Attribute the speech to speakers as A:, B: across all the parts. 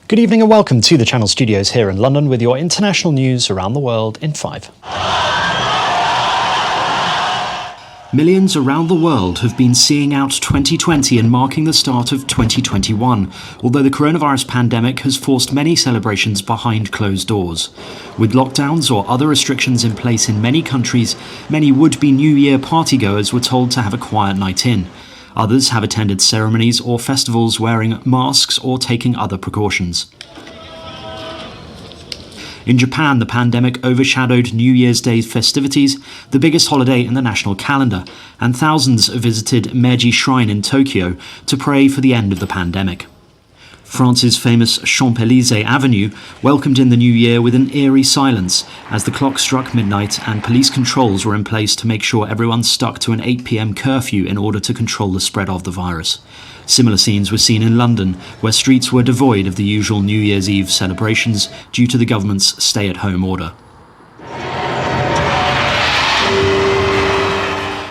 A: Good evening and welcome to the Channel Studios here in London with your international news around the world in 5. Millions around the world have been seeing out 2020 and marking the start of 2021, although the coronavirus pandemic has forced many celebrations behind closed doors. With lockdowns or other restrictions in place in many countries, many would-be New Year partygoers were told to have a quiet night in. Others have attended ceremonies or festivals wearing masks or taking other precautions. In Japan, the pandemic overshadowed New Year's Day festivities, the biggest holiday in the national calendar, and thousands visited Meiji Shrine in Tokyo to pray for the end of the pandemic. France's famous Champs-Élysées Avenue welcomed in the new year with an eerie silence as the clock struck midnight and police controls were in place to make sure everyone stuck to an 8 p.m. curfew in order to control the spread of the virus. Similar scenes were seen in London, where streets were devoid of the usual New Year's Eve celebrations due to the government's stay-at-home order.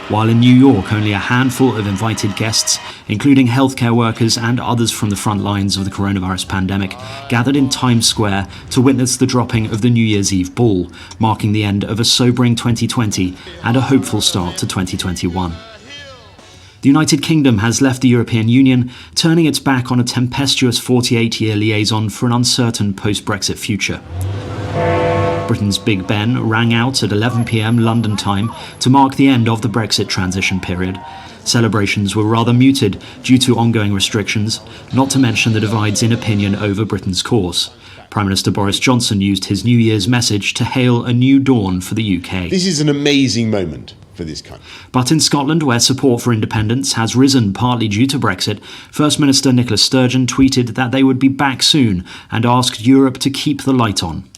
A: While in New York, only a handful of invited guests, including healthcare workers and others from the front lines of the coronavirus pandemic, gathered in Times Square to witness the dropping of the New Year's Eve ball, marking the end of a sobering 2020 and a hopeful start to 2021. The United Kingdom has left the European Union, turning its back on a tempestuous 48-year liaison for an uncertain post-Brexit future. Britain's Big Ben rang out at 11 p.m. London time to mark the end of the Brexit transition period. Celebrations were rather muted due to ongoing restrictions, not to mention the divides in opinion over Britain's course. Prime Minister Boris Johnson used his New Year's message to hail a new dawn for the UK.
B: This is an amazing moment for this country.
A: But in Scotland, where support for independence has risen partly due to Brexit, First Minister Nicola Sturgeon tweeted that they would be back soon and asked Europe to keep the light on.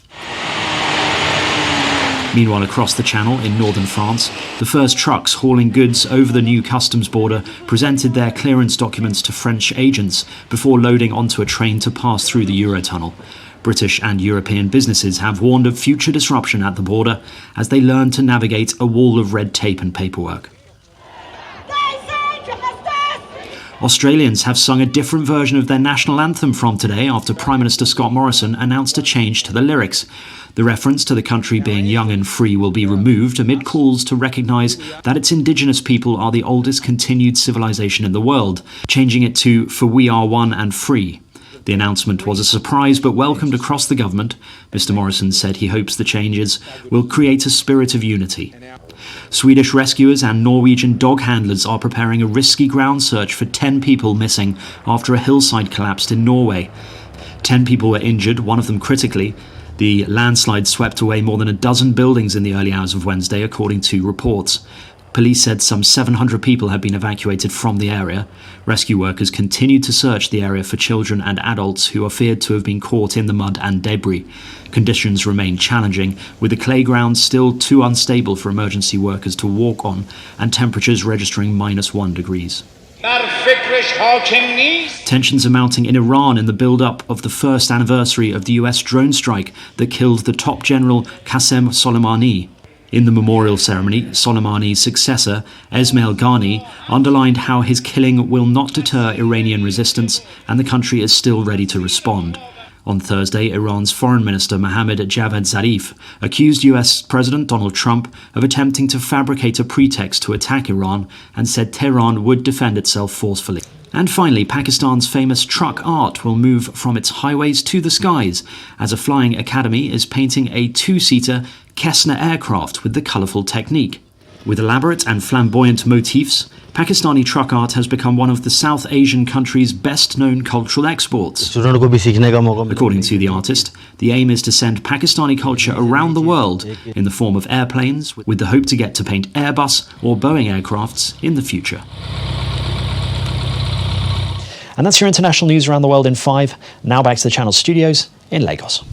A: Meanwhile, across the Channel in northern France, the first trucks hauling goods over the new customs border presented their clearance documents to French agents before loading onto a train to pass through the Eurotunnel. British and European businesses have warned of future disruption at the border as they learn to navigate a wall of red tape and paperwork. Australians have sung a different version of their national anthem from today after Prime Minister Scott Morrison announced a change to the lyrics. The reference to the country being young and free will be removed amid calls to recognise that its indigenous people are the oldest continued civilization in the world, changing it to "For we are one and free." The announcement was a surprise but welcomed across the government. Mr Morrison said he hopes the changes will create a spirit of unity. Swedish rescuers and Norwegian dog handlers are preparing a risky ground search for 10 people missing after a hillside collapsed in Norway. 10 people were injured, one of them critically. The landslide swept away more than a dozen buildings in the early hours of Wednesday, according to reports. Police said some 700 people had been evacuated from the area. Rescue workers continued to search the area for children and adults who are feared to have been caught in the mud and debris. Conditions remain challenging, with the clay ground still too unstable for emergency workers to walk on and temperatures registering -1 degrees. Tensions are mounting in Iran in the build-up of the first anniversary of the US drone strike that killed the top general Qasem Soleimani. In the memorial ceremony, Soleimani's successor, Esmail Ghani, underlined how his killing will not deter Iranian resistance and the country is still ready to respond. On Thursday, Iran's Foreign Minister Mohammad Javad Zarif accused US President Donald Trump of attempting to fabricate a pretext to attack Iran and said Tehran would defend itself forcefully. And finally, Pakistan's famous truck art will move from its highways to the skies as a flying academy is painting a two-seater Cessna aircraft with the colourful technique. With elaborate and flamboyant motifs, Pakistani truck art has become one of the South Asian country's best-known cultural exports. According to the artist, the aim is to send Pakistani culture around the world in the form of airplanes, with the hope to get to paint Airbus or Boeing aircrafts in the future. And that's your international news around the world in 5. Now back to the Channel Studios in Lagos.